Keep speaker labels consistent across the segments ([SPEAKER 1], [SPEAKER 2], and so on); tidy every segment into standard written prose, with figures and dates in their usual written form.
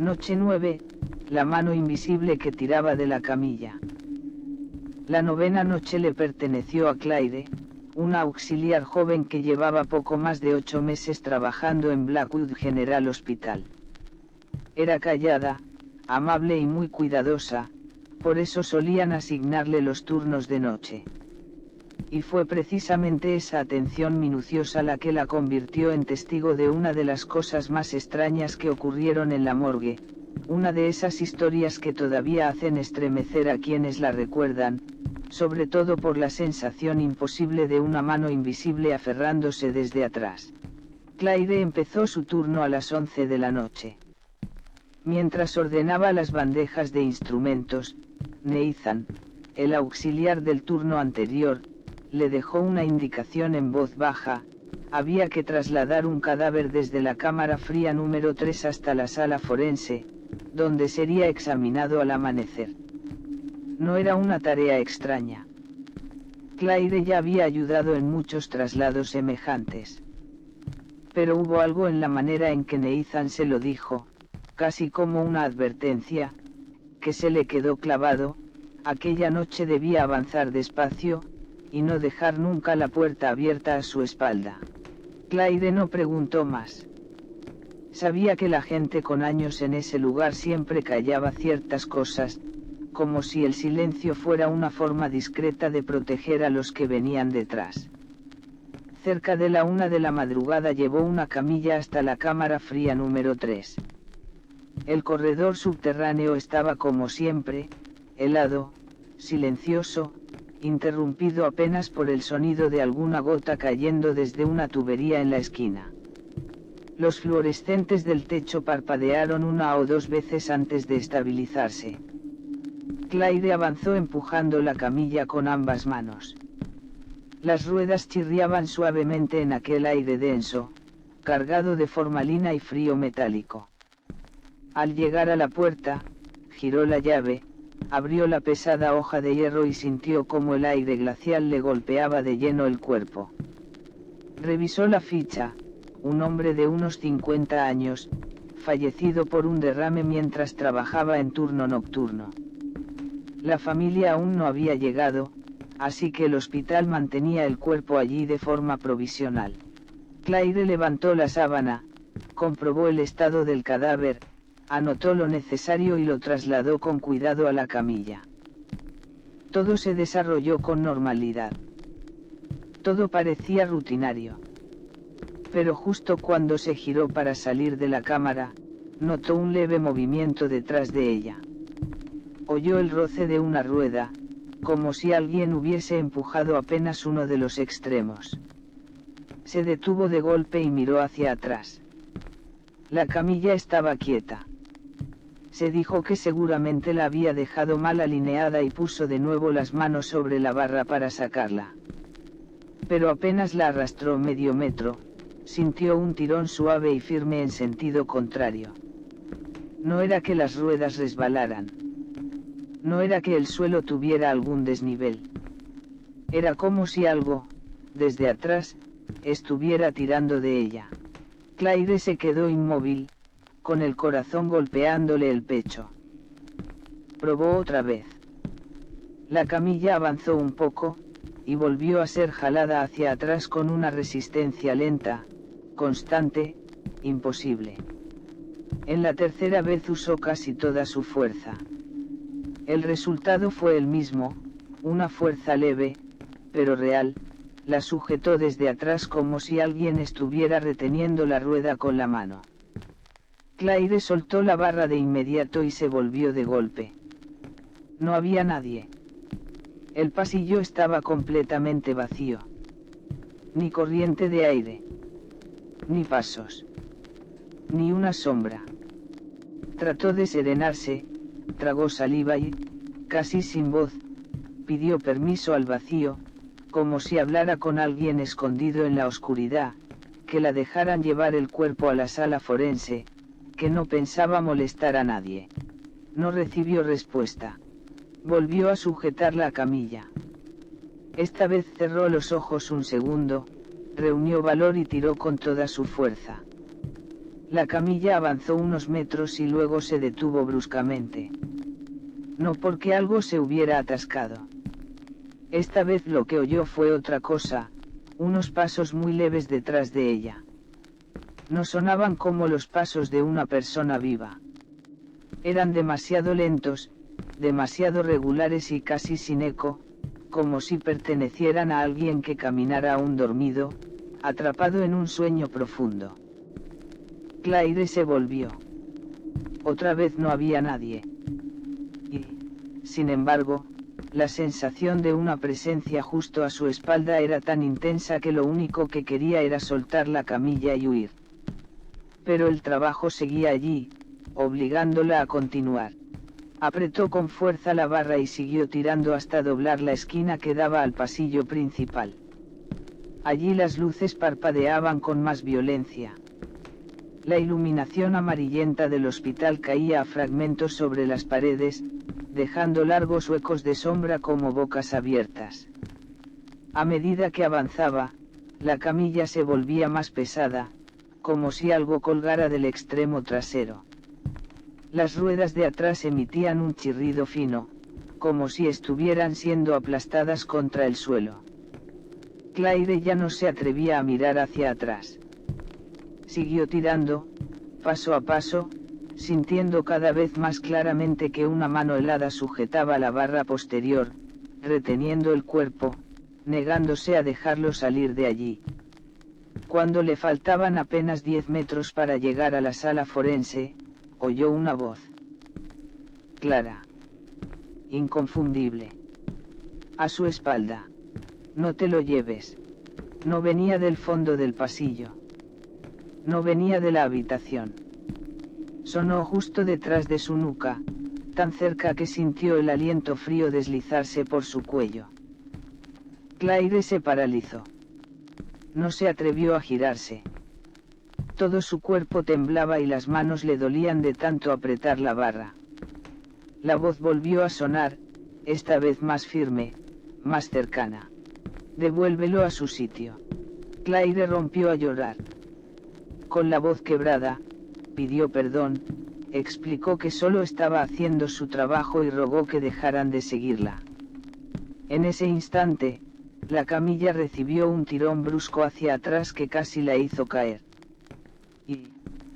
[SPEAKER 1] Noche 9, la mano invisible que tiraba de la camilla. La novena noche le perteneció a Claire, una auxiliar joven que llevaba poco más de 8 meses trabajando en Blackwood General Hospital. Era callada, amable y muy cuidadosa, por eso solían asignarle los turnos de noche. Y fue precisamente esa atención minuciosa la que la convirtió en testigo de una de las cosas más extrañas que ocurrieron en la morgue, una de esas historias que todavía hacen estremecer a quienes la recuerdan, sobre todo por la sensación imposible de una mano invisible aferrándose desde atrás. Claire empezó su turno a las 11 de la noche. Mientras ordenaba las bandejas de instrumentos, Nathan, el auxiliar del turno anterior, le dejó una indicación en voz baja: había que trasladar un cadáver desde la cámara fría número 3 hasta la sala forense, donde sería examinado al amanecer. No era una tarea extraña. Claire ya había ayudado en muchos traslados semejantes. Pero hubo algo en la manera en que Nathan se lo dijo, casi como una advertencia, que se le quedó clavado. Aquella noche debía avanzar despacio, y no dejar nunca la puerta abierta a su espalda. Claire no preguntó más. Sabía que la gente con años en ese lugar siempre callaba ciertas cosas, como si el silencio fuera una forma discreta de proteger a los que venían detrás. Cerca de la 1 de la madrugada llevó una camilla hasta la cámara fría número 3. El corredor subterráneo estaba como siempre, helado, silencioso, interrumpido apenas por el sonido de alguna gota cayendo desde una tubería en la esquina. Los fluorescentes del techo parpadearon 1 o 2 veces antes de estabilizarse. Claire avanzó empujando la camilla con ambas manos. Las ruedas chirriaban suavemente en aquel aire denso, cargado de formalina y frío metálico. Al llegar a la puerta, giró la llave, abrió la pesada hoja de hierro y sintió como el aire glacial le golpeaba de lleno el cuerpo. Revisó la ficha: un hombre de unos 50 años, fallecido por un derrame mientras trabajaba en turno nocturno. La familia aún no había llegado, así que el hospital mantenía el cuerpo allí de forma provisional. Claire levantó la sábana, comprobó el estado del cadáver, anotó lo necesario y lo trasladó con cuidado a la camilla. Todo se desarrolló con normalidad. Todo parecía rutinario. Pero justo cuando se giró para salir de la cámara, notó un leve movimiento detrás de ella. Oyó el roce de una rueda, como si alguien hubiese empujado apenas uno de los extremos. Se detuvo de golpe y miró hacia atrás. La camilla estaba quieta. Se dijo que seguramente la había dejado mal alineada y puso de nuevo las manos sobre la barra para sacarla. Pero apenas la arrastró medio metro, sintió un tirón suave y firme en sentido contrario. No era que las ruedas resbalaran. No era que el suelo tuviera algún desnivel. Era como si algo, desde atrás, estuviera tirando de ella. Claire se quedó inmóvil, con el corazón golpeándole el pecho. Probó otra vez. La camilla avanzó un poco, y volvió a ser jalada hacia atrás con una resistencia lenta, constante, imposible. En la tercera vez usó casi toda su fuerza. El resultado fue el mismo, una fuerza leve, pero real. La sujetó desde atrás como si alguien estuviera reteniendo la rueda con la mano. Claire soltó la barra de inmediato y se volvió de golpe. No había nadie. El pasillo estaba completamente vacío. Ni corriente de aire. Ni pasos. Ni una sombra. Trató de serenarse, tragó saliva y, casi sin voz, pidió permiso al vacío, como si hablara con alguien escondido en la oscuridad, que la dejaran llevar el cuerpo a la sala forense, que no pensaba molestar a nadie. No recibió respuesta. Volvió a sujetar la camilla. Esta vez cerró los ojos un segundo, reunió valor y tiró con toda su fuerza. La camilla avanzó unos metros y luego se detuvo bruscamente. No porque algo se hubiera atascado. Esta vez lo que oyó fue otra cosa, unos pasos muy leves detrás de ella. No sonaban como los pasos de una persona viva. Eran demasiado lentos, demasiado regulares y casi sin eco, como si pertenecieran a alguien que caminara aún dormido, atrapado en un sueño profundo. Claire se volvió. Otra vez no había nadie. Y, sin embargo, la sensación de una presencia justo a su espalda era tan intensa que lo único que quería era soltar la camilla y huir. Pero el trabajo seguía allí, obligándola a continuar. Apretó con fuerza la barra y siguió tirando hasta doblar la esquina que daba al pasillo principal. Allí las luces parpadeaban con más violencia. La iluminación amarillenta del hospital caía a fragmentos sobre las paredes, dejando largos huecos de sombra como bocas abiertas. A medida que avanzaba, la camilla se volvía más pesada, como si algo colgara del extremo trasero. Las ruedas de atrás emitían un chirrido fino, como si estuvieran siendo aplastadas contra el suelo. Claire ya no se atrevía a mirar hacia atrás. Siguió tirando, paso a paso, sintiendo cada vez más claramente que una mano helada sujetaba la barra posterior, reteniendo el cuerpo, negándose a dejarlo salir de allí. Cuando le faltaban apenas 10 metros para llegar a la sala forense, oyó una voz. Clara. Inconfundible. A su espalda. No te lo lleves. No venía del fondo del pasillo. No venía de la habitación. Sonó justo detrás de su nuca, tan cerca que sintió el aliento frío deslizarse por su cuello. Claire se paralizó. No se atrevió a girarse. Todo su cuerpo temblaba y las manos le dolían de tanto apretar la barra. La voz volvió a sonar, esta vez más firme, más cercana. Devuélvelo a su sitio. Claire rompió a llorar. Con la voz quebrada, pidió perdón, explicó que solo estaba haciendo su trabajo y rogó que dejaran de seguirla. En ese instante, la camilla recibió un tirón brusco hacia atrás que casi la hizo caer. Y,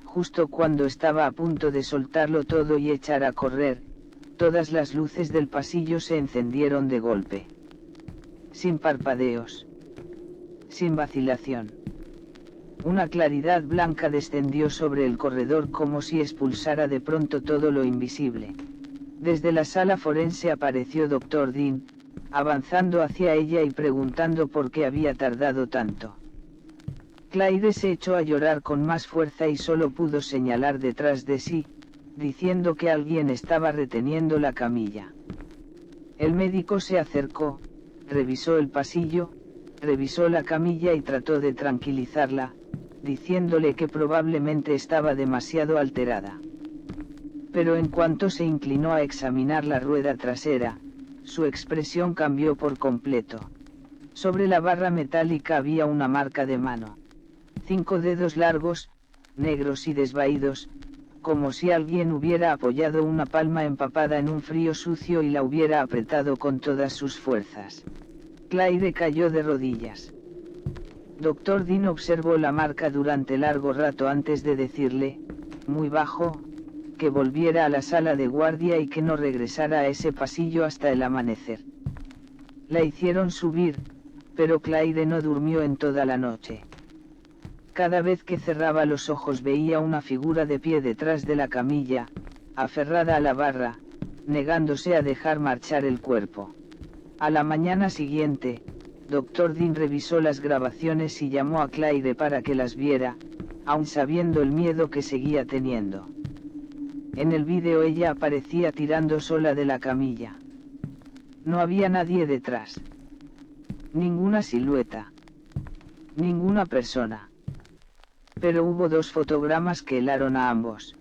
[SPEAKER 1] justo cuando estaba a punto de soltarlo todo y echar a correr, todas las luces del pasillo se encendieron de golpe. Sin parpadeos. Sin vacilación. Una claridad blanca descendió sobre el corredor como si expulsara de pronto todo lo invisible. Desde la sala forense apareció Dr. Dean, avanzando hacia ella y preguntando por qué había tardado tanto. Claire se echó a llorar con más fuerza y solo pudo señalar detrás de sí, diciendo que alguien estaba reteniendo la camilla. El médico se acercó, revisó el pasillo, revisó la camilla y trató de tranquilizarla, diciéndole que probablemente estaba demasiado alterada. Pero en cuanto se inclinó a examinar la rueda trasera, su expresión cambió por completo. Sobre la barra metálica había una marca de mano. 5 dedos largos, negros y desvaídos, como si alguien hubiera apoyado una palma empapada en un frío sucio y la hubiera apretado con todas sus fuerzas. Claire cayó de rodillas. Dr. Dean observó la marca durante largo rato antes de decirle, muy bajo, que volviera a la sala de guardia y que no regresara a ese pasillo hasta el amanecer. La hicieron subir, pero Claire no durmió en toda la noche. Cada vez que cerraba los ojos veía una figura de pie detrás de la camilla, aferrada a la barra, negándose a dejar marchar el cuerpo. A la mañana siguiente, Dr. Dean revisó las grabaciones y llamó a Claire para que las viera, aun sabiendo el miedo que seguía teniendo. En el vídeo ella aparecía tirando sola de la camilla. No había nadie detrás. Ninguna silueta. Ninguna persona. Pero hubo 2 fotogramas que helaron a ambos.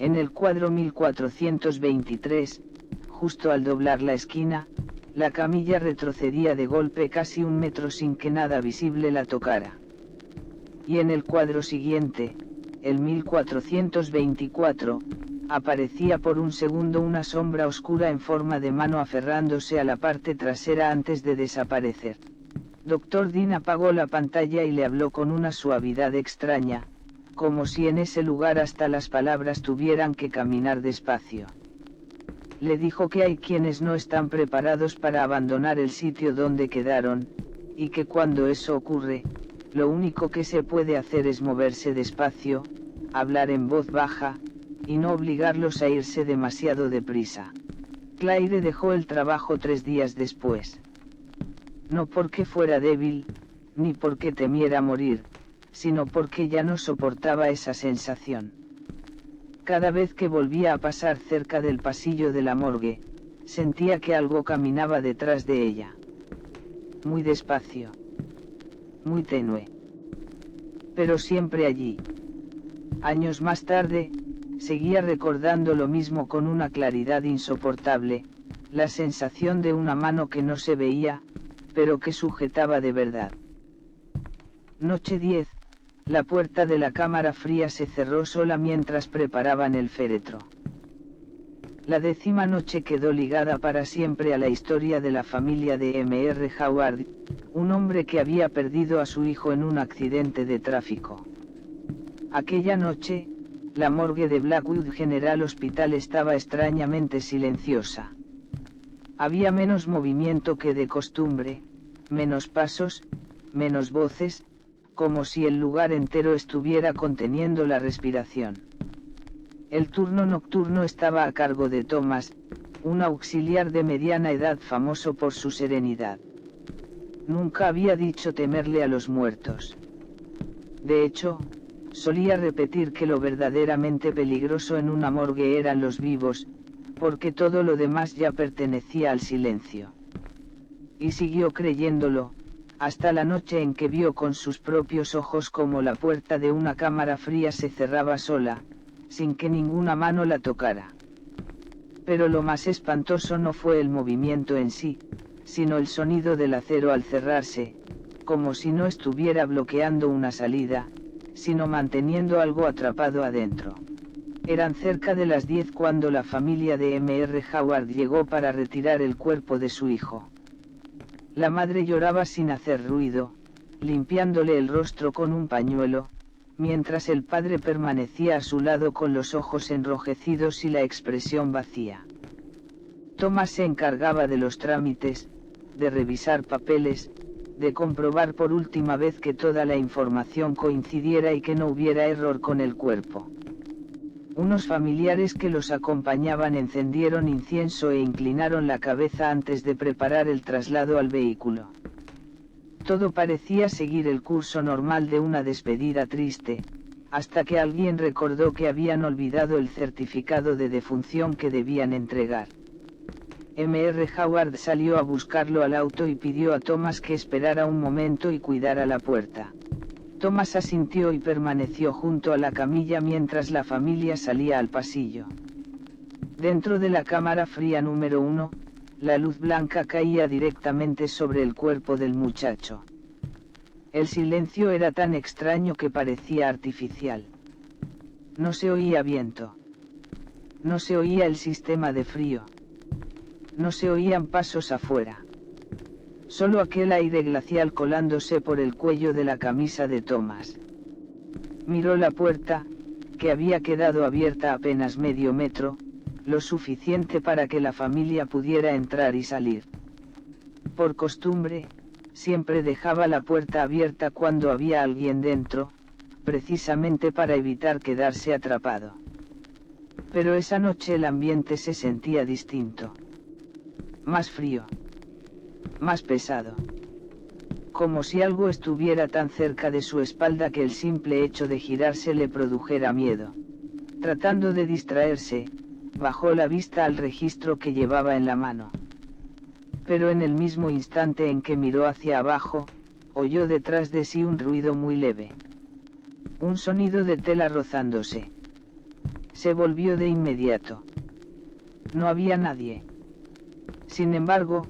[SPEAKER 1] En el cuadro 1423, justo al doblar la esquina, la camilla retrocedía de golpe casi 1 metro sin que nada visible la tocara. Y en el cuadro siguiente, el 1424, aparecía por un segundo una sombra oscura en forma de mano aferrándose a la parte trasera antes de desaparecer. Dr. Dean apagó la pantalla y le habló con una suavidad extraña, como si en ese lugar hasta las palabras tuvieran que caminar despacio. Le dijo que hay quienes no están preparados para abandonar el sitio donde quedaron, y que cuando eso ocurre, lo único que se puede hacer es moverse despacio, hablar en voz baja, y no obligarlos a irse demasiado deprisa. Claire dejó el trabajo 3 días después. No porque fuera débil, ni porque temiera morir, sino porque ya no soportaba esa sensación. Cada vez que volvía a pasar cerca del pasillo de la morgue, sentía que algo caminaba detrás de ella. Muy despacio. Muy tenue. Pero siempre allí. Años más tarde, seguía recordando lo mismo con una claridad insoportable, la sensación de una mano que no se veía, pero que sujetaba de verdad. Noche 10. La puerta de la cámara fría se cerró sola mientras preparaban el féretro. La 10ª noche quedó ligada para siempre a la historia de la familia de M.R. Howard, un hombre que había perdido a su hijo en un accidente de tráfico. Aquella noche, la morgue de Blackwood General Hospital estaba extrañamente silenciosa. Había menos movimiento que de costumbre, menos pasos, menos voces, como si el lugar entero estuviera conteniendo la respiración. El turno nocturno estaba a cargo de Thomas, un auxiliar de mediana edad famoso por su serenidad. Nunca había dicho temerle a los muertos. De hecho, solía repetir que lo verdaderamente peligroso en una morgue eran los vivos, porque todo lo demás ya pertenecía al silencio. Y siguió creyéndolo, hasta la noche en que vio con sus propios ojos cómo la puerta de una cámara fría se cerraba sola, sin que ninguna mano la tocara. Pero lo más espantoso no fue el movimiento en sí, sino el sonido del acero al cerrarse, como si no estuviera bloqueando una salida, sino manteniendo algo atrapado adentro. Eran cerca de las 10 cuando la familia de M.R. Howard llegó para retirar el cuerpo de su hijo. La madre lloraba sin hacer ruido, limpiándole el rostro con un pañuelo, mientras el padre permanecía a su lado con los ojos enrojecidos y la expresión vacía. Thomas se encargaba de los trámites, de revisar papeles, de comprobar por última vez que toda la información coincidiera y que no hubiera error con el cuerpo. Unos familiares que los acompañaban encendieron incienso e inclinaron la cabeza antes de preparar el traslado al vehículo. Todo parecía seguir el curso normal de una despedida triste, hasta que alguien recordó que habían olvidado el certificado de defunción que debían entregar. M.R. Howard salió a buscarlo al auto y pidió a Thomas que esperara un momento y cuidara la puerta. Thomas asintió y permaneció junto a la camilla mientras la familia salía al pasillo. Dentro de la cámara fría número 1, la luz blanca caía directamente sobre el cuerpo del muchacho. El silencio era tan extraño que parecía artificial. No se oía viento. No se oía el sistema de frío. No se oían pasos afuera. Solo aquel aire glacial colándose por el cuello de la camisa de Thomas. Miró la puerta, que había quedado abierta apenas medio metro, lo suficiente para que la familia pudiera entrar y salir. Por costumbre, siempre dejaba la puerta abierta cuando había alguien dentro, precisamente para evitar quedarse atrapado. Pero esa noche el ambiente se sentía distinto. Más frío. Más pesado. Como si algo estuviera tan cerca de su espalda que el simple hecho de girarse le produjera miedo. Tratando de distraerse, bajó la vista al registro que llevaba en la mano. Pero en el mismo instante en que miró hacia abajo, oyó detrás de sí un ruido muy leve. Un sonido de tela rozándose. Se volvió de inmediato. No había nadie. Sin embargo,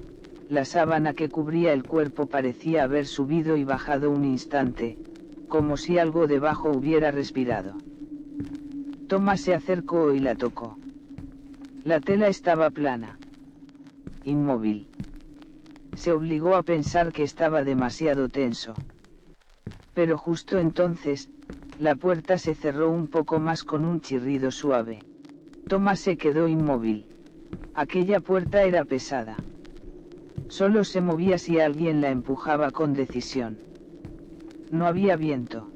[SPEAKER 1] la sábana que cubría el cuerpo parecía haber subido y bajado un instante, como si algo debajo hubiera respirado. Thomas se acercó y la tocó. La tela estaba plana. Inmóvil. Se obligó a pensar que estaba demasiado tenso. Pero justo entonces, la puerta se cerró un poco más con un chirrido suave. Thomas se quedó inmóvil. Aquella puerta era pesada. Solo se movía si alguien la empujaba con decisión. No había viento.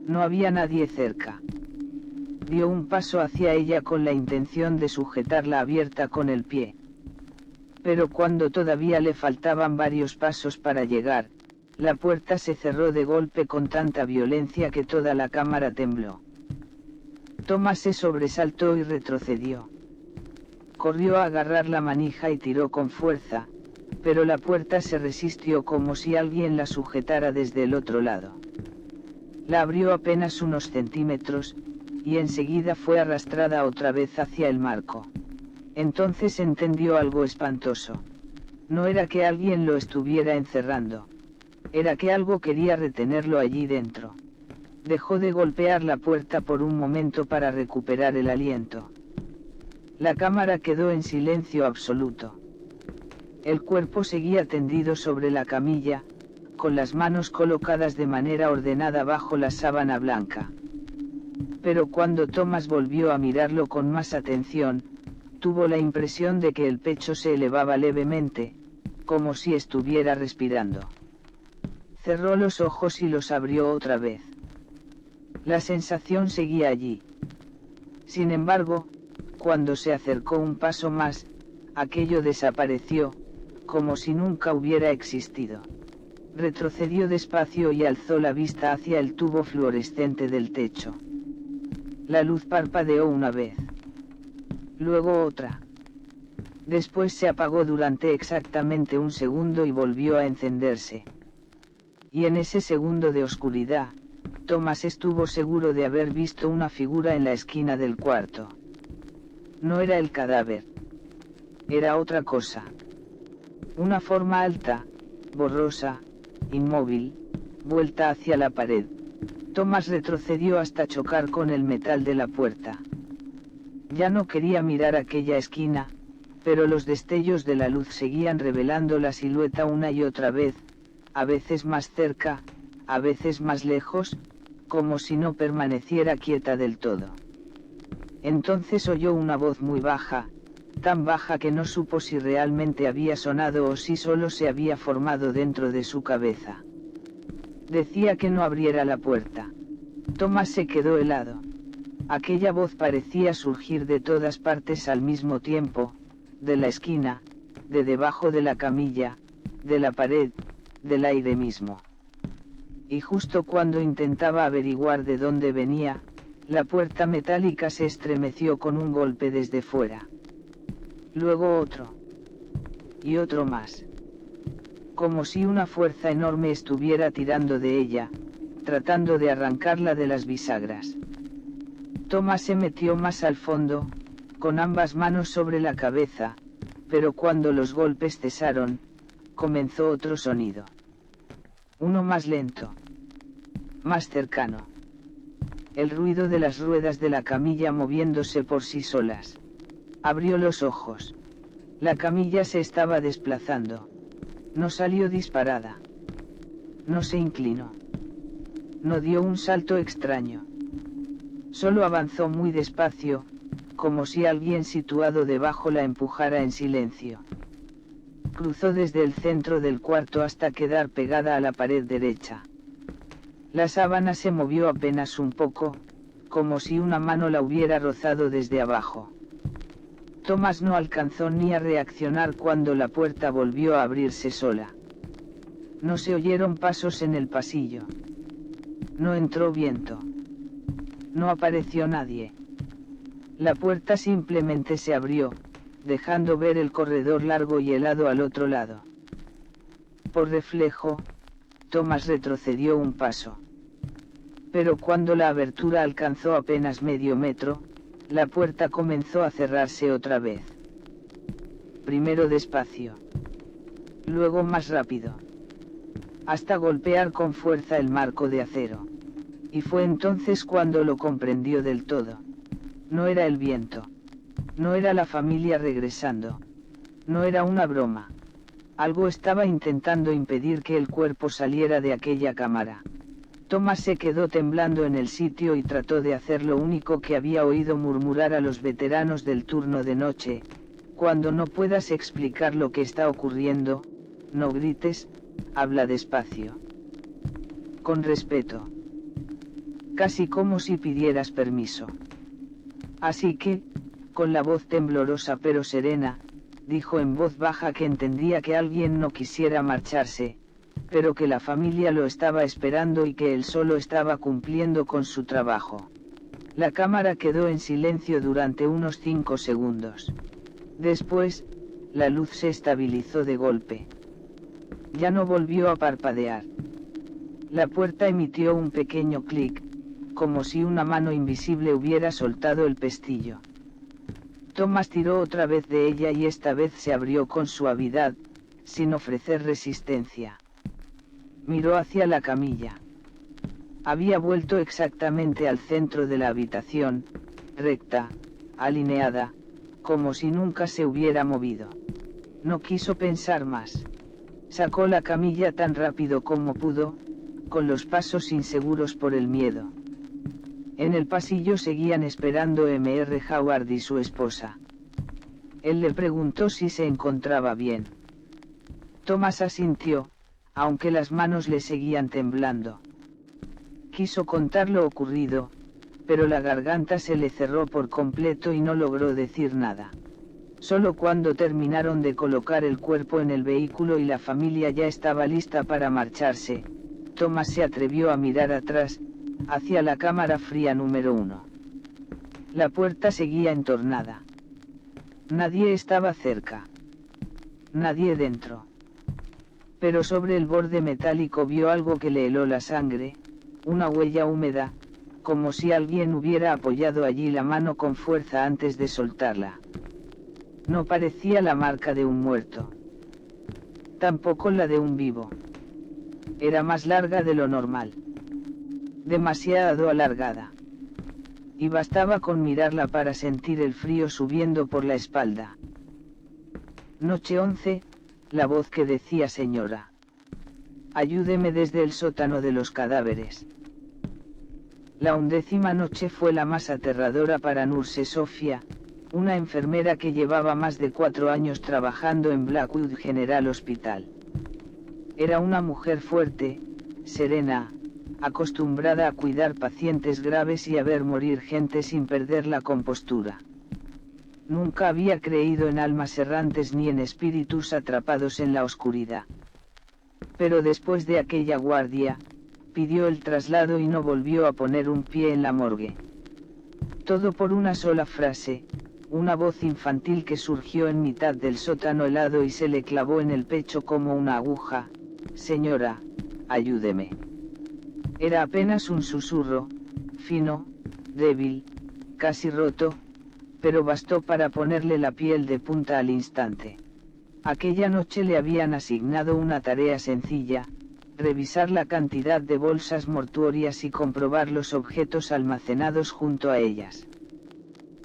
[SPEAKER 1] No había nadie cerca. Dio un paso hacia ella con la intención de sujetarla abierta con el pie. Pero cuando todavía le faltaban varios pasos para llegar, la puerta se cerró de golpe con tanta violencia que toda la cámara tembló. Thomas se sobresaltó y retrocedió. Corrió a agarrar la manija y tiró con fuerza, pero la puerta se resistió como si alguien la sujetara desde el otro lado. La abrió apenas unos centímetros, y enseguida fue arrastrada otra vez hacia el marco. Entonces entendió algo espantoso. No era que alguien lo estuviera encerrando. Era que algo quería retenerlo allí dentro. Dejó de golpear la puerta por un momento para recuperar el aliento. La cámara quedó en silencio absoluto. El cuerpo seguía tendido sobre la camilla, con las manos colocadas de manera ordenada bajo la sábana blanca. Pero cuando Thomas volvió a mirarlo con más atención, tuvo la impresión de que el pecho se elevaba levemente, como si estuviera respirando. Cerró los ojos y los abrió otra vez. La sensación seguía allí. Sin embargo, cuando se acercó un paso más, aquello desapareció, como si nunca hubiera existido. Retrocedió despacio y alzó la vista hacia el tubo fluorescente del techo. La luz parpadeó una vez. Luego otra. Después se apagó durante exactamente un segundo y volvió a encenderse. Y en ese segundo de oscuridad, Thomas estuvo seguro de haber visto una figura en la esquina del cuarto. No era el cadáver. Era otra cosa. Una forma alta, borrosa, inmóvil, vuelta hacia la pared. Thomas retrocedió hasta chocar con el metal de la puerta. Ya no quería mirar aquella esquina, pero los destellos de la luz seguían revelando la silueta una y otra vez, a veces más cerca, a veces más lejos, como si no permaneciera quieta del todo. Entonces oyó una voz muy baja, tan baja que no supo si realmente había sonado o si solo se había formado dentro de su cabeza. Decía que no abriera la puerta. Thomas se quedó helado. Aquella voz parecía surgir de todas partes al mismo tiempo, de la esquina, de debajo de la camilla, de la pared, del aire mismo. Y justo cuando intentaba averiguar de dónde venía, la puerta metálica se estremeció con un golpe desde fuera. Luego otro. Y otro más. Como si una fuerza enorme estuviera tirando de ella, tratando de arrancarla de las bisagras. Thomas se metió más al fondo, con ambas manos sobre la cabeza, pero cuando los golpes cesaron, comenzó otro sonido. Uno más lento. Más cercano. El ruido de las ruedas de la camilla moviéndose por sí solas. Abrió los ojos. La camilla se estaba desplazando. No salió disparada. No se inclinó. No dio un salto extraño. Solo avanzó muy despacio, como si alguien situado debajo la empujara en silencio. Cruzó desde el centro del cuarto hasta quedar pegada a la pared derecha. La sábana se movió apenas un poco, como si una mano la hubiera rozado desde abajo. Thomas no alcanzó ni a reaccionar cuando la puerta volvió a abrirse sola. No se oyeron pasos en el pasillo. No entró viento. No apareció nadie. La puerta simplemente se abrió, dejando ver el corredor largo y helado al otro lado. Por reflejo, Thomas retrocedió un paso. Pero cuando la abertura alcanzó apenas medio metro, la puerta comenzó a cerrarse otra vez. Primero despacio. Luego más rápido. Hasta golpear con fuerza el marco de acero. Y fue entonces cuando lo comprendió del todo. No era el viento. No era la familia regresando. No era una broma. Algo estaba intentando impedir que el cuerpo saliera de aquella cámara. Thomas se quedó temblando en el sitio y trató de hacer lo único que había oído murmurar a los veteranos del turno de noche: cuando no puedas explicar lo que está ocurriendo, no grites, habla despacio. Con respeto. Casi como si pidieras permiso. Así que, con la voz temblorosa pero serena, dijo en voz baja que entendía que alguien no quisiera marcharse, pero que la familia lo estaba esperando y que él solo estaba cumpliendo con su trabajo. La cámara quedó en silencio durante unos 5 segundos. Después, la luz se estabilizó de golpe. Ya no volvió a parpadear. La puerta emitió un pequeño clic, como si una mano invisible hubiera soltado el pestillo. Thomas tiró otra vez de ella y esta vez se abrió con suavidad, sin ofrecer resistencia. Miró hacia la camilla. Había vuelto exactamente al centro de la habitación, recta, alineada, como si nunca se hubiera movido. No quiso pensar más. Sacó la camilla tan rápido como pudo, con los pasos inseguros por el miedo. En el pasillo seguían esperando Mr. Howard y su esposa. Él le preguntó si se encontraba bien. Thomas asintió, aunque las manos le seguían temblando. Quiso contar lo ocurrido, pero la garganta se le cerró por completo y no logró decir nada. Solo cuando terminaron de colocar el cuerpo en el vehículo y la familia ya estaba lista para marcharse, Thomas se atrevió a mirar atrás, hacia la cámara fría número 1. La puerta seguía entornada. Nadie estaba cerca. Nadie dentro. Pero sobre el borde metálico vio algo que le heló la sangre, una huella húmeda, como si alguien hubiera apoyado allí la mano con fuerza antes de soltarla. No parecía la marca de un muerto. Tampoco la de un vivo. Era más larga de lo normal. Demasiado alargada. Y bastaba con mirarla para sentir el frío subiendo por la espalda. Noche 11, la voz que decía: señora, ayúdeme desde el sótano de los cadáveres. La 11ª noche fue la más aterradora para Nurse Sophia, una enfermera que llevaba más de 4 años trabajando en Blackwood General Hospital. Era una mujer fuerte, serena, acostumbrada a cuidar pacientes graves y a ver morir gente sin perder la compostura. Nunca había creído en almas errantes ni en espíritus atrapados en la oscuridad. Pero después de aquella guardia, pidió el traslado y no volvió a poner un pie en la morgue. Todo por una sola frase, una voz infantil que surgió en mitad del sótano helado y se le clavó en el pecho como una aguja: señora, ayúdeme. Era apenas un susurro, fino, débil, casi roto, pero bastó para ponerle la piel de punta al instante. Aquella noche le habían asignado una tarea sencilla: revisar la cantidad de bolsas mortuorias y comprobar los objetos almacenados junto a ellas.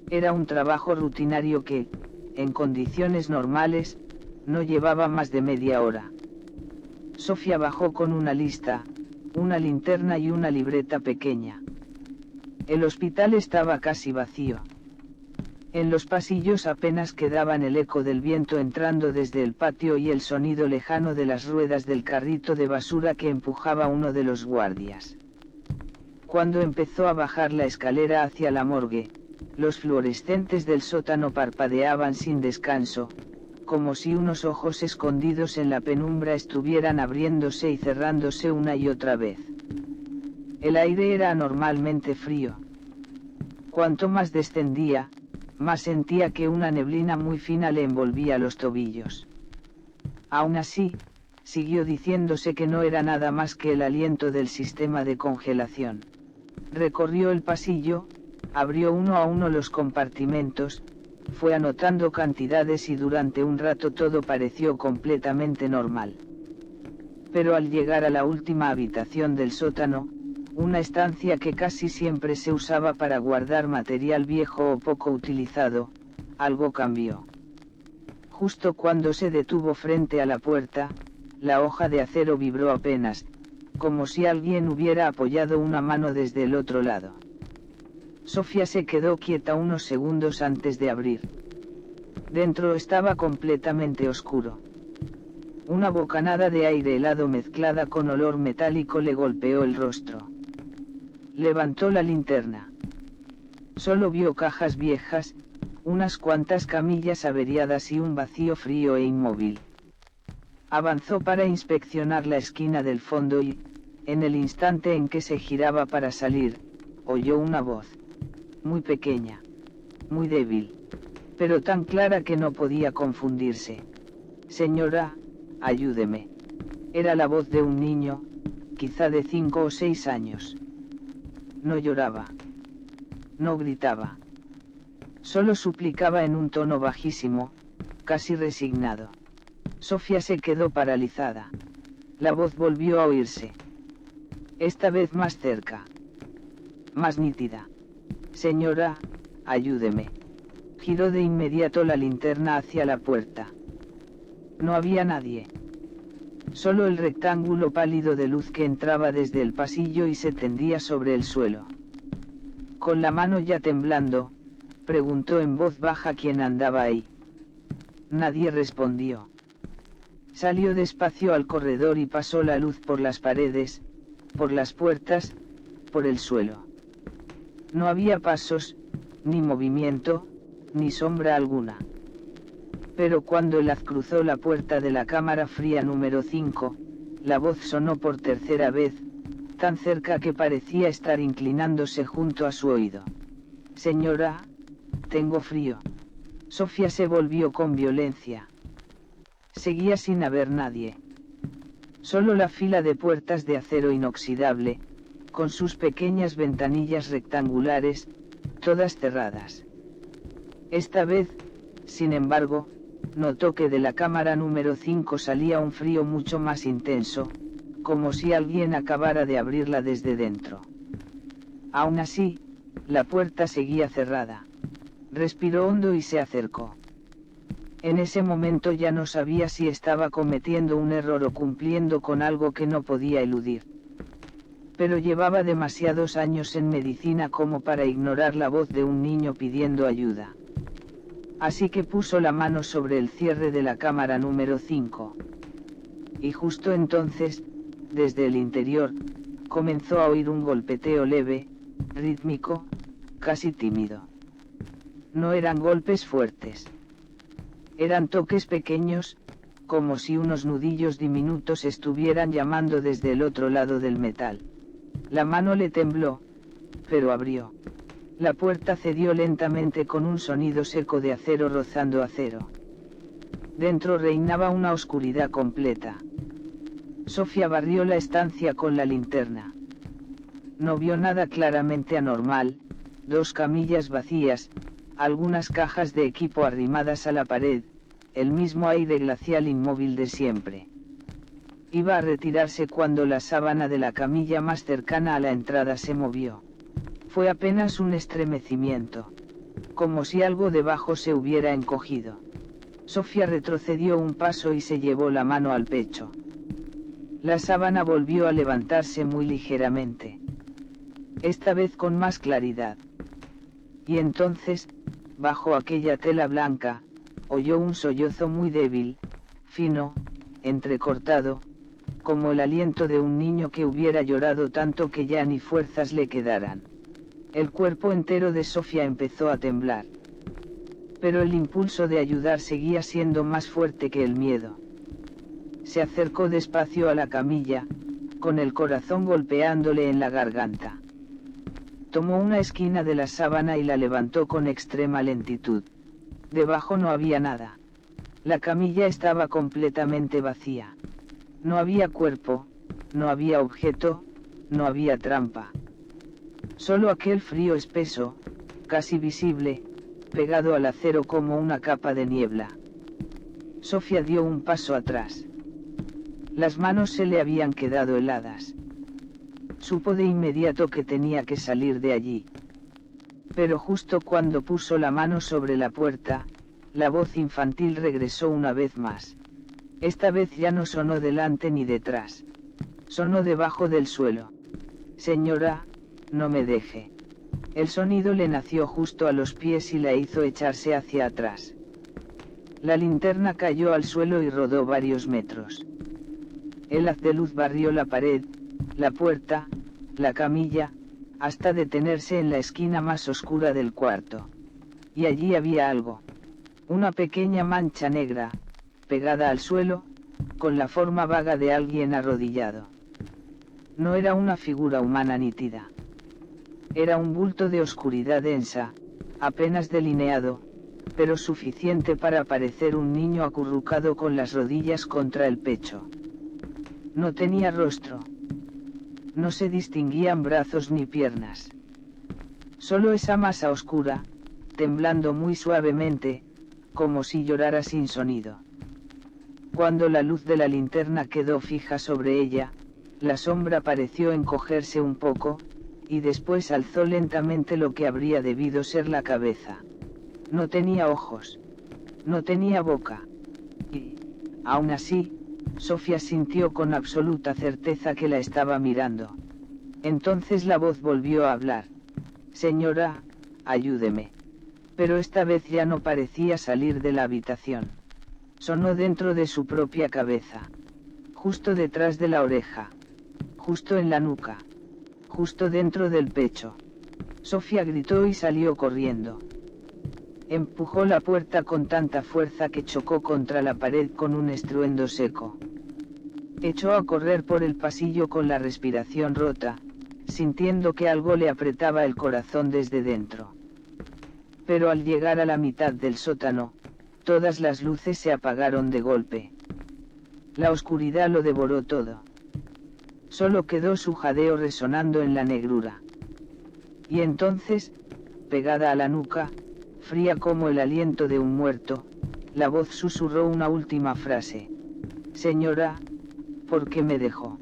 [SPEAKER 1] Era un trabajo rutinario que, en condiciones normales, no llevaba más de media hora. Sofía bajó con una lista, una linterna y una libreta pequeña. El hospital estaba casi vacío. En los pasillos apenas quedaban el eco del viento entrando desde el patio y el sonido lejano de las ruedas del carrito de basura que empujaba uno de los guardias. Cuando empezó a bajar la escalera hacia la morgue, los fluorescentes del sótano parpadeaban sin descanso, como si unos ojos escondidos en la penumbra estuvieran abriéndose y cerrándose una y otra vez. El aire era anormalmente frío. Cuanto más descendía, más sentía que una neblina muy fina le envolvía los tobillos. Aún así, siguió diciéndose que no era nada más que el aliento del sistema de congelación. Recorrió el pasillo, abrió uno a uno los compartimentos, fue anotando cantidades y durante un rato todo pareció completamente normal. Pero al llegar a la última habitación del sótano, una estancia que casi siempre se usaba para guardar material viejo o poco utilizado. Algo cambió. Justo cuando se detuvo frente a la puerta, la hoja de acero vibró apenas, como si alguien hubiera apoyado una mano desde el otro lado. Sofía se quedó quieta unos segundos antes de abrir. Dentro estaba completamente oscuro. Una bocanada de aire helado mezclada con olor metálico le golpeó el rostro. Levantó la linterna. Solo vio cajas viejas, unas cuantas camillas averiadas y un vacío frío e inmóvil. Avanzó para inspeccionar la esquina del fondo y, en el instante en que se giraba para salir, oyó una voz. Muy pequeña. Muy débil. Pero tan clara que no podía confundirse. Señora, ayúdeme. Era la voz de un niño, quizá de 5 o 6 años. No lloraba. No gritaba. Solo suplicaba en un tono bajísimo, casi resignado. Sofía se quedó paralizada. La voz volvió a oírse. Esta vez más cerca. Más nítida. Señora, ayúdeme. Giró de inmediato la linterna hacia la puerta. No había nadie. Solo el rectángulo pálido de luz que entraba desde el pasillo y se tendía sobre el suelo. Con la mano ya temblando, preguntó en voz baja quién andaba ahí. Nadie respondió. Salió despacio al corredor y pasó la luz por las paredes, por las puertas, por el suelo. No había pasos, ni movimiento, ni sombra alguna. Pero cuando el haz cruzó la puerta de la cámara fría número 5, la voz sonó por tercera vez, tan cerca que parecía estar inclinándose junto a su oído. Señora, tengo frío. Sofía se volvió con violencia. Seguía sin haber nadie. Solo la fila de puertas de acero inoxidable, con sus pequeñas ventanillas rectangulares, todas cerradas. Esta vez, sin embargo, notó que de la cámara número 5 salía un frío mucho más intenso, como si alguien acabara de abrirla desde dentro. Aún así, la puerta seguía cerrada. Respiró hondo y se acercó. En ese momento ya no sabía si estaba cometiendo un error o cumpliendo con algo que no podía eludir. Pero llevaba demasiados años en medicina como para ignorar la voz de un niño pidiendo ayuda. Así que puso la mano sobre el cierre de la cámara número 5. Y justo entonces, desde el interior, comenzó a oír un golpeteo leve, rítmico, casi tímido. No eran golpes fuertes. Eran toques pequeños, como si unos nudillos diminutos estuvieran llamando desde el otro lado del metal. La mano le tembló, pero abrió. La puerta cedió lentamente con un sonido seco de acero rozando acero. Dentro reinaba una oscuridad completa. Sofía barrió la estancia con la linterna. No vio nada claramente anormal, 2 camillas vacías, algunas cajas de equipo arrimadas a la pared, el mismo aire glacial inmóvil de siempre. Iba a retirarse cuando la sábana de la camilla más cercana a la entrada se movió. Fue apenas un estremecimiento, como si algo debajo se hubiera encogido. Sofía retrocedió un paso y se llevó la mano al pecho. La sábana volvió a levantarse muy ligeramente. Esta vez con más claridad. Y entonces, bajo aquella tela blanca, oyó un sollozo muy débil, fino, entrecortado, como el aliento de un niño que hubiera llorado tanto que ya ni fuerzas le quedaran. El cuerpo entero de Sofía empezó a temblar. Pero el impulso de ayudar seguía siendo más fuerte que el miedo. Se acercó despacio a la camilla, con el corazón golpeándole en la garganta. Tomó una esquina de la sábana y la levantó con extrema lentitud. Debajo no había nada. La camilla estaba completamente vacía. No había cuerpo, no había objeto, no había trampa. Solo aquel frío espeso, casi visible, pegado al acero como una capa de niebla. Sofía dio un paso atrás. Las manos se le habían quedado heladas. Supo de inmediato que tenía que salir de allí. Pero justo cuando puso la mano sobre la puerta, la voz infantil regresó una vez más. Esta vez ya no sonó delante ni detrás. Sonó debajo del suelo. Señora, no me deje. El sonido le nació justo a los pies y la hizo echarse hacia atrás. La linterna cayó al suelo y rodó varios metros. El haz de luz barrió la pared, la puerta, la camilla, hasta detenerse en la esquina más oscura del cuarto. Y allí había algo. Una pequeña mancha negra, pegada al suelo, con la forma vaga de alguien arrodillado. No era una figura humana nítida. Era un bulto de oscuridad densa, apenas delineado, pero suficiente para parecer un niño acurrucado con las rodillas contra el pecho. No tenía rostro. No se distinguían brazos ni piernas. Solo esa masa oscura, temblando muy suavemente, como si llorara sin sonido. Cuando la luz de la linterna quedó fija sobre ella, la sombra pareció encogerse un poco, y después alzó lentamente lo que habría debido ser la cabeza. No tenía ojos. No tenía boca. Y, aún así, Sofía sintió con absoluta certeza que la estaba mirando. Entonces la voz volvió a hablar. Señora, ayúdeme. Pero esta vez ya no parecía salir de la habitación. Sonó dentro de su propia cabeza. Justo detrás de la oreja. Justo en la nuca. Justo dentro del pecho. Sofía gritó y salió corriendo. Empujó la puerta con tanta fuerza que chocó contra la pared con un estruendo seco. Echó a correr por el pasillo con la respiración rota, sintiendo que algo le apretaba el corazón desde dentro. Pero al llegar a la mitad del sótano, todas las luces se apagaron de golpe. La oscuridad lo devoró todo. Solo quedó su jadeo resonando en la negrura. Y entonces, pegada a la nuca, fría como el aliento de un muerto, la voz susurró una última frase. Señora, ¿por qué me dejó?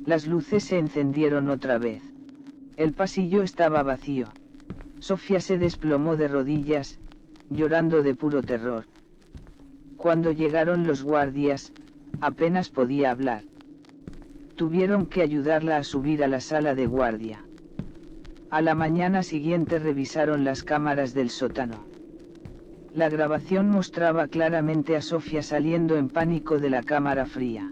[SPEAKER 1] Las luces se encendieron otra vez. El pasillo estaba vacío. Sofía se desplomó de rodillas, llorando de puro terror. Cuando llegaron los guardias, apenas podía hablar. Tuvieron que ayudarla a subir a la sala de guardia. A la mañana siguiente revisaron las cámaras del sótano. La grabación mostraba claramente a Sofía saliendo en pánico de la cámara fría.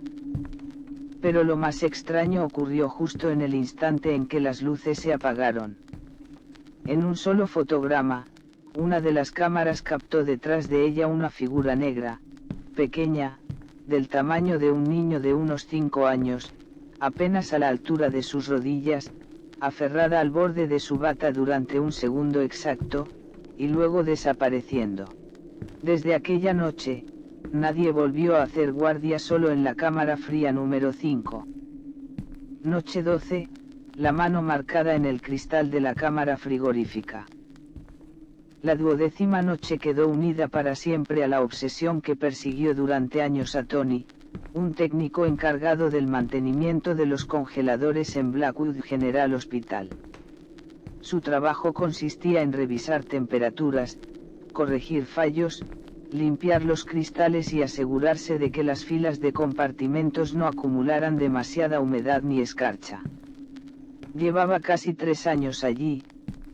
[SPEAKER 1] Pero lo más extraño ocurrió justo en el instante en que las luces se apagaron. En un solo fotograma, una de las cámaras captó detrás de ella una figura negra, pequeña, del tamaño de un niño de unos 5 años, apenas a la altura de sus rodillas, aferrada al borde de su bata durante un segundo exacto, y luego desapareciendo. Desde aquella noche, nadie volvió a hacer guardia solo en la cámara fría número 5. Noche 12, la mano marcada en el cristal de la cámara frigorífica. La 12ª noche quedó unida para siempre a la obsesión que persiguió durante años a Tony, un técnico encargado del mantenimiento de los congeladores en Blackwood General Hospital. Su trabajo consistía en revisar temperaturas, corregir fallos, limpiar los cristales y asegurarse de que las filas de compartimentos no acumularan demasiada humedad ni escarcha. Llevaba casi 3 años allí,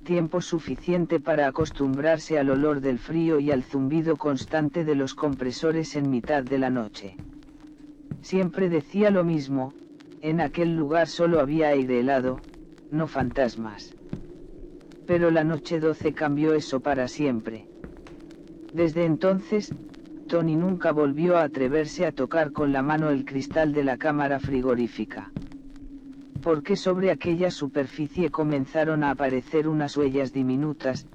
[SPEAKER 1] tiempo suficiente para acostumbrarse al olor del frío y al zumbido constante de los compresores en mitad de la noche. Siempre decía lo mismo, en aquel lugar solo había aire helado, no fantasmas. Pero la noche 12 cambió eso para siempre. Desde entonces, Tony nunca volvió a atreverse a tocar con la mano el cristal de la cámara frigorífica. Porque sobre aquella superficie comenzaron a aparecer unas huellas diminutas,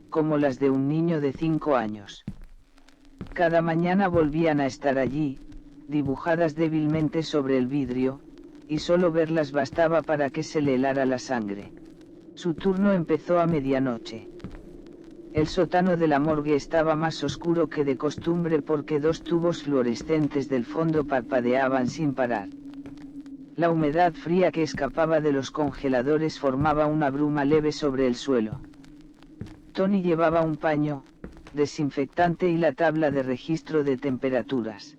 [SPEAKER 1] como las de un niño de 5 años. Cada mañana volvían a estar allí, dibujadas débilmente sobre el vidrio, y solo verlas bastaba para que se le helara la sangre. Su turno empezó a medianoche. El sótano de la morgue estaba más oscuro que de costumbre porque 2 tubos fluorescentes del fondo parpadeaban sin parar. La humedad fría que escapaba de los congeladores formaba una bruma leve sobre el suelo. Tony llevaba un paño, desinfectante y la tabla de registro de temperaturas.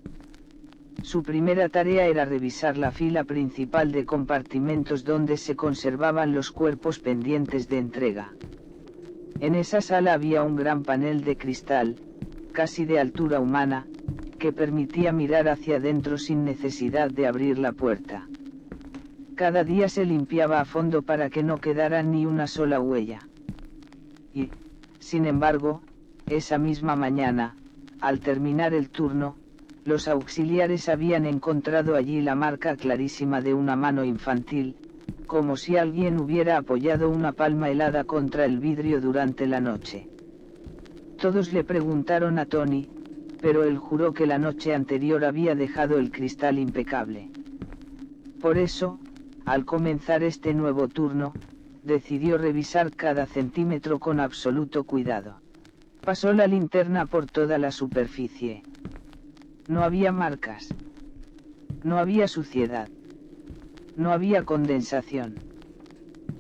[SPEAKER 1] Su primera tarea era revisar la fila principal de compartimentos donde se conservaban los cuerpos pendientes de entrega. En esa sala había un gran panel de cristal, casi de altura humana, que permitía mirar hacia adentro sin necesidad de abrir la puerta. Cada día se limpiaba a fondo para que no quedara ni una sola huella. Y, sin embargo, esa misma mañana, al terminar el turno, los auxiliares habían encontrado allí la marca clarísima de una mano infantil, como si alguien hubiera apoyado una palma helada contra el vidrio durante la noche. Todos le preguntaron a Tony, pero él juró que la noche anterior había dejado el cristal impecable. Por eso, al comenzar este nuevo turno, decidió revisar cada centímetro con absoluto cuidado. Pasó la linterna por toda la superficie. No había marcas. No había suciedad. No había condensación.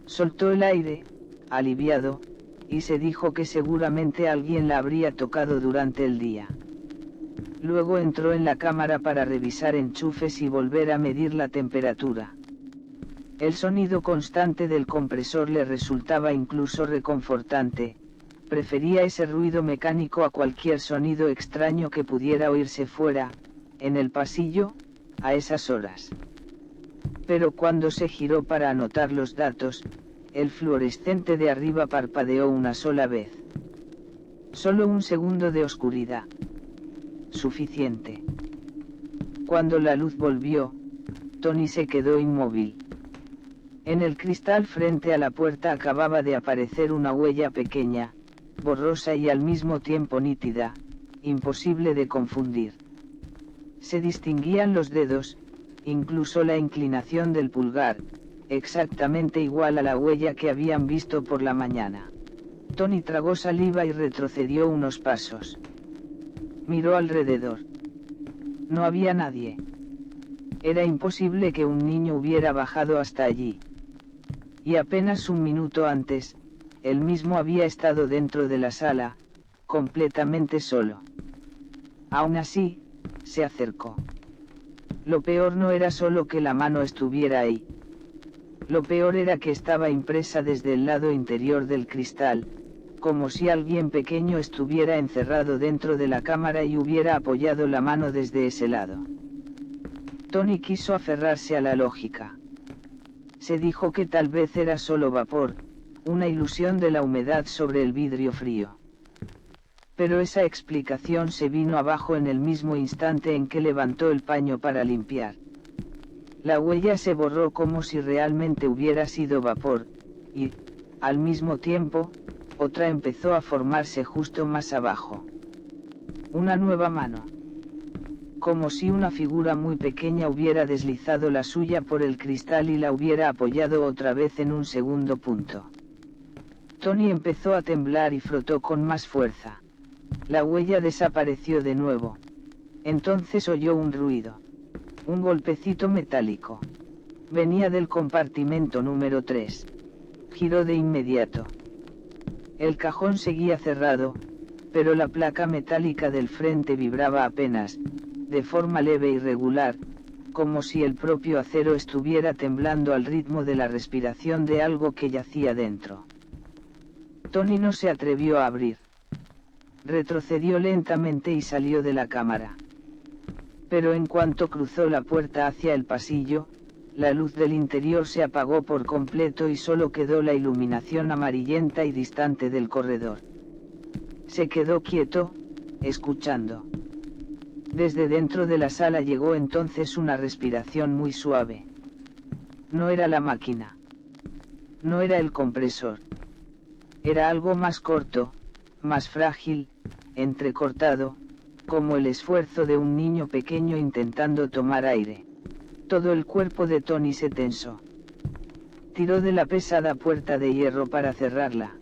[SPEAKER 1] Soltó el aire, aliviado, y se dijo que seguramente alguien la habría tocado durante el día. Luego entró en la cámara para revisar enchufes y volver a medir la temperatura. El sonido constante del compresor le resultaba incluso reconfortante, prefería ese ruido mecánico a cualquier sonido extraño que pudiera oírse fuera, en el pasillo, a esas horas. Pero cuando se giró para anotar los datos, el fluorescente de arriba parpadeó una sola vez. Solo un segundo de oscuridad. Suficiente. Cuando la luz volvió, Tony se quedó inmóvil. En el cristal frente a la puerta acababa de aparecer una huella pequeña, borrosa y al mismo tiempo nítida, imposible de confundir. Se distinguían los dedos, incluso la inclinación del pulgar, exactamente igual a la huella que habían visto por la mañana. Tony tragó saliva y retrocedió unos pasos. Miró alrededor. No había nadie. Era imposible que un niño hubiera bajado hasta allí. Y apenas un minuto antes, él mismo había estado dentro de la sala, completamente solo. Aún así, se acercó. Lo peor no era solo que la mano estuviera ahí. Lo peor era que estaba impresa desde el lado interior del cristal, como si alguien pequeño estuviera encerrado dentro de la cámara y hubiera apoyado la mano desde ese lado. Tony quiso aferrarse a la lógica. Se dijo que tal vez era solo vapor, una ilusión de la humedad sobre el vidrio frío. Pero esa explicación se vino abajo en el mismo instante en que levantó el paño para limpiar. La huella se borró como si realmente hubiera sido vapor, y, al mismo tiempo, otra empezó a formarse justo más abajo. Una nueva mano. Como si una figura muy pequeña hubiera deslizado la suya por el cristal y la hubiera apoyado otra vez en un segundo punto. Tony empezó a temblar y frotó con más fuerza. La huella desapareció de nuevo. Entonces oyó un ruido. Un golpecito metálico. Venía del compartimento número 3. Giró de inmediato. El cajón seguía cerrado, pero la placa metálica del frente vibraba apenas, de forma leve y regular, como si el propio acero estuviera temblando al ritmo de la respiración de algo que yacía dentro. Tony no se atrevió a abrir. Retrocedió lentamente y salió de la cámara. Pero en cuanto cruzó la puerta hacia el pasillo, la luz del interior se apagó por completo y solo quedó la iluminación amarillenta y distante del corredor. Se quedó quieto, escuchando. Desde dentro de la sala llegó entonces una respiración muy suave. No era la máquina. No era el compresor. Era algo más corto, más frágil, entrecortado, como el esfuerzo de un niño pequeño intentando tomar aire. Todo el cuerpo de Tony se tensó. Tiró de la pesada puerta de hierro para cerrarla.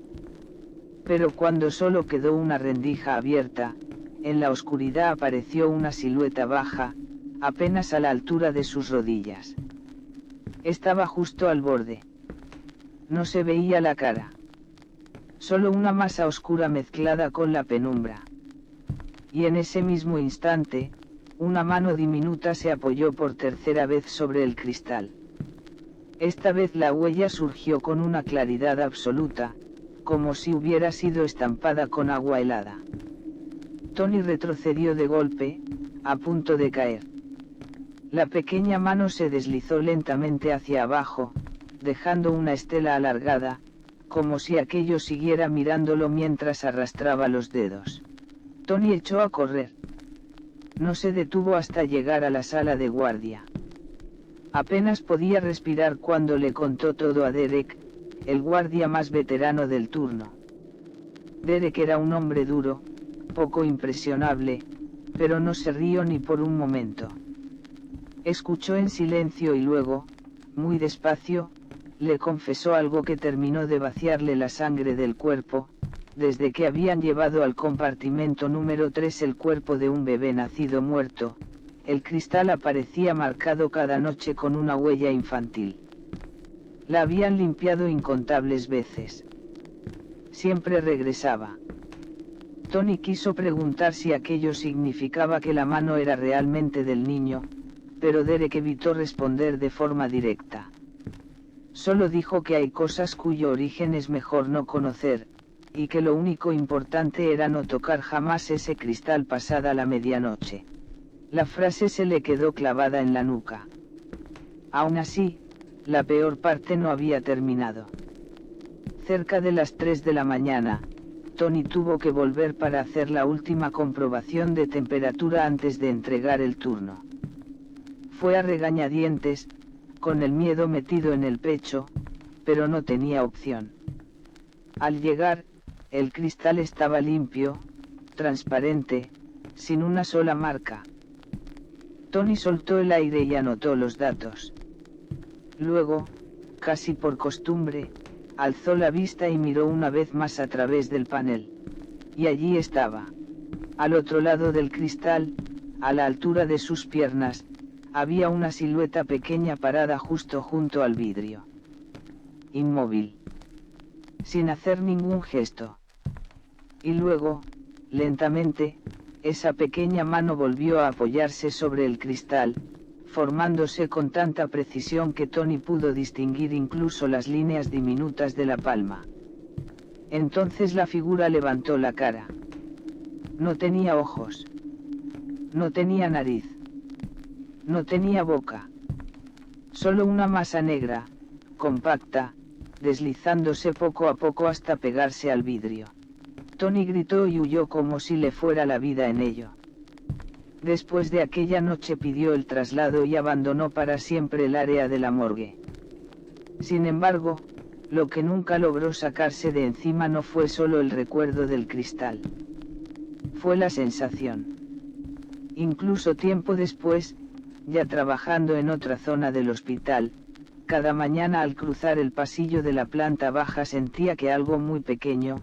[SPEAKER 1] Pero cuando solo quedó una rendija abierta, en la oscuridad apareció una silueta baja, apenas a la altura de sus rodillas. Estaba justo al borde. No se veía la cara. Solo una masa oscura mezclada con la penumbra. Y en ese mismo instante, una mano diminuta se apoyó por tercera vez sobre el cristal. Esta vez la huella surgió con una claridad absoluta, como si hubiera sido estampada con agua helada. Tony retrocedió de golpe, a punto de caer. La pequeña mano se deslizó lentamente hacia abajo, dejando una estela alargada, como si aquello siguiera mirándolo mientras arrastraba los dedos. Tony echó a correr. No se detuvo hasta llegar a la sala de guardia. Apenas podía respirar cuando le contó todo a Derek, el guardia más veterano del turno. Derek era un hombre duro, poco impresionable, pero no se rió ni por un momento. Escuchó en silencio y luego, muy despacio, le confesó algo que terminó de vaciarle la sangre del cuerpo. Desde que habían llevado al compartimento número 3 el cuerpo de un bebé nacido muerto, el cristal aparecía marcado cada noche con una huella infantil. La habían limpiado incontables veces. Siempre regresaba. Tony quiso preguntar si aquello significaba que la mano era realmente del niño, pero Derek evitó responder de forma directa. Solo dijo que hay cosas cuyo origen es mejor no conocer, y que lo único importante era no tocar jamás ese cristal pasada la medianoche. La frase se le quedó clavada en la nuca. Aún así, la peor parte no había terminado. Cerca de las 3 de la mañana, Tony tuvo que volver para hacer la última comprobación de temperatura antes de entregar el turno. Fue a regañadientes, con el miedo metido en el pecho, pero no tenía opción. Al llegar, el cristal estaba limpio, transparente, sin una sola marca. Tony soltó el aire y anotó los datos. Luego, casi por costumbre, alzó la vista y miró una vez más a través del panel. Y allí estaba. Al otro lado del cristal, a la altura de sus piernas, había una silueta pequeña parada justo junto al vidrio. Inmóvil. Sin hacer ningún gesto. Y luego, lentamente, esa pequeña mano volvió a apoyarse sobre el cristal, formándose con tanta precisión que Tony pudo distinguir incluso las líneas diminutas de la palma. Entonces la figura levantó la cara. No tenía ojos. No tenía nariz. No tenía boca. Solo una masa negra, compacta, deslizándose poco a poco hasta pegarse al vidrio. Tony gritó y huyó como si le fuera la vida en ello. Después de aquella noche pidió el traslado y abandonó para siempre el área de la morgue. Sin embargo, lo que nunca logró sacarse de encima no fue solo el recuerdo del cristal. Fue la sensación. Incluso tiempo después, ya trabajando en otra zona del hospital, cada mañana al cruzar el pasillo de la planta baja sentía que algo muy pequeño,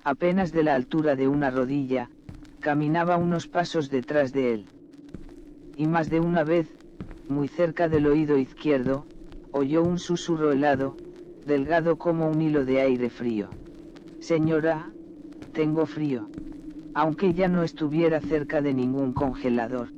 [SPEAKER 1] apenas de la altura de una rodilla, caminaba unos pasos detrás de él. Y más de una vez, muy cerca del oído izquierdo, oyó un susurro helado, delgado como un hilo de aire frío. Señora, tengo frío. Aunque ya no estuviera cerca de ningún congelador.